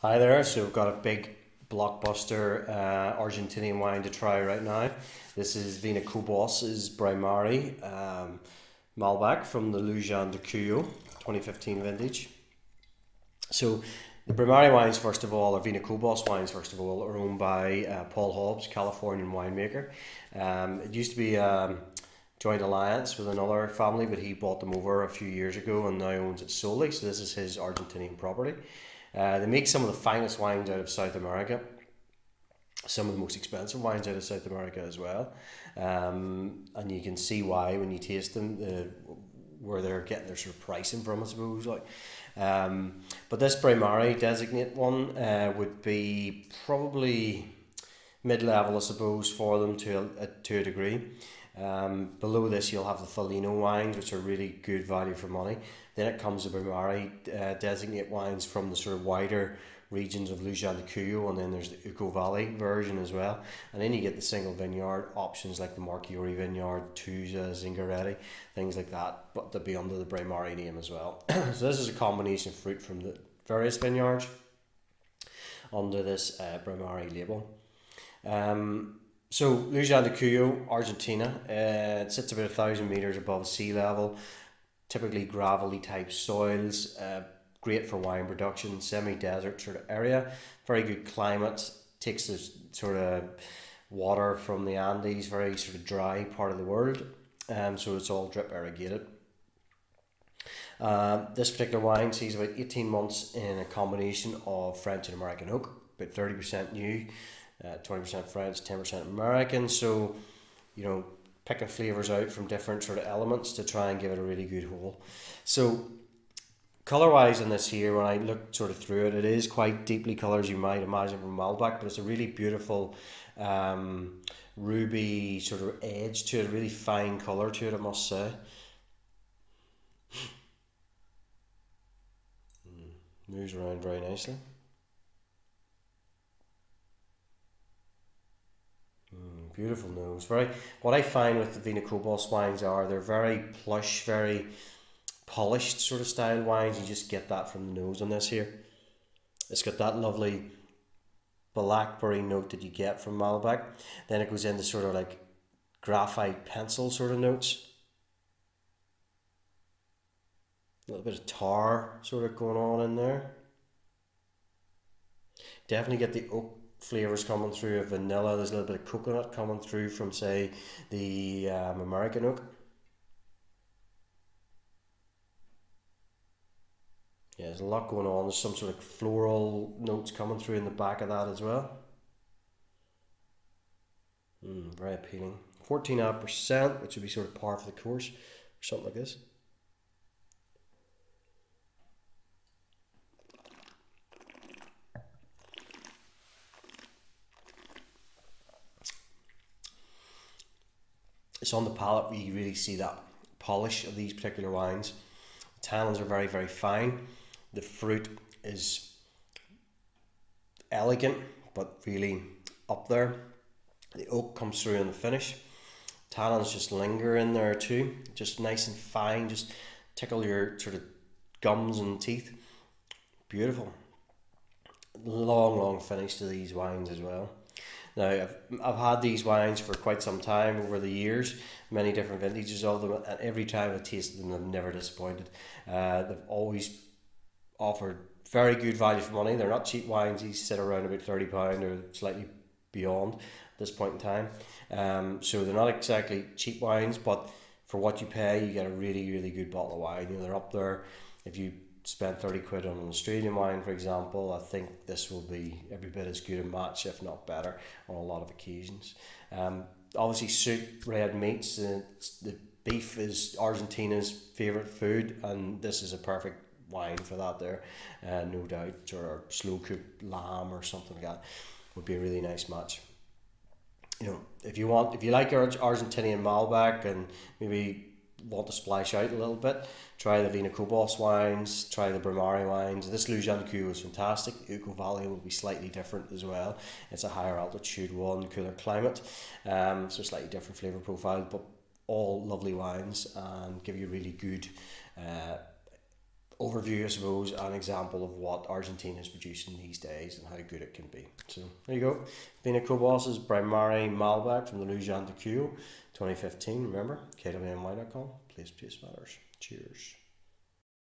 Hi there, so we've got a big blockbuster Argentinian wine to try right now. This is Vina Cobos' Bramare Malbec from the Lujan de Cuyo 2015 vintage. So the Bramare wines, first of all, or Vina Cobos wines, first of all, are owned by Paul Hobbs, Californian winemaker. It used to be a joint alliance with another family, but he bought them over a few years ago and now owns it solely. So this is his Argentinian property. They make some of the finest wines out of South America, some of the most expensive wines out of South America as well. And you can see why when you taste them, where they're getting their sort of pricing from, I suppose. But this Primari designate one would be probably mid-level, I suppose, for them to a degree. Below this, you'll have the Foligno wines, which are really good value for money. Then it comes the Bramare designate wines from the sort of wider regions of Lujan de Cuyo, and then there's the Uco Valley version as well. And then you get the single vineyard options like the Marchiori Vineyard, Tusa, Zingaretti, things like that, but they'll be under the Bramare name as well. So this is a combination of fruit from the various vineyards under this Bramare label. So Lujan de Cuyo, Argentina, it sits about 1,000 meters above sea level. Typically gravelly type soils, great for wine production, semi-desert sort of area, very good climate, takes the sort of water from the Andes, very sort of dry part of the world, so it's all drip irrigated. This particular wine sees about 18 months in a combination of French and American oak, about 30% new, 20% French, 10% American. So, you know, picking flavors out from different sort of elements to try and give it a really good whole. So, color wise in this here, when I look sort of through it, it is quite deeply colored as you might imagine from Malbec, but it's a really beautiful ruby sort of edge to it, really fine color to it, I must say. Moves around very nicely. Beautiful nose. Very. What I find with the Vina Cobos wines are they're very plush, very polished sort of style wines. You just get that from the nose on this here. It's got that lovely blackberry note that you get from Malbec. Then it goes into sort of like graphite pencil sort of notes. A little bit of tar sort of going on in there. Definitely get the oak flavors coming through of vanilla. There's a little bit of coconut coming through from, say, the American oak. Yeah, there's a lot going on. There's some sort of floral notes coming through in the back of that as well. Very appealing. 14.5%, which would be sort of par for the course, or something like this. It's on the palate where you really see that polish of these particular wines. The tannins are very, very fine. The fruit is elegant, but really up there. The oak comes through in the finish. Tannins just linger in there too, just nice and fine, just tickle your sort of gums and teeth. Beautiful. Long, long finish to these wines as well. Now, I've had these wines for quite some time over the years, many different vintages of them, and every time I've tasted them, I've never disappointed. They've always offered very good value for money. They're not cheap wines, these sit around about £30 or slightly beyond at this point in time. So they're not exactly cheap wines, but for what you pay, you get a really, really good bottle of wine. You know, they're up there. If you spend 30 quid on an Australian wine, for example, I think this will be every bit as good a match, if not better, on a lot of occasions. Obviously, suit red meats. The beef is Argentina's favourite food, and this is a perfect wine for that there, no doubt. Or slow cooked lamb or something like that would be a really nice match. You know, if you like Argentinian Malbec and maybe want to splash out a little bit, try the Vina Cobos wines, try the Bramare wines. This Lujan de Cuyo is fantastic. Uco Valley will be slightly different as well. It's a higher altitude one, cooler climate, so slightly different flavour profile, but all lovely wines and give you really good overview, I suppose, an example of what Argentina is producing these days and how good it can be. So there you go. Vina Cobos' Bramare Malbec from the Lujan de Cuyo 2015. Remember, kwny.com. Place matters. Cheers.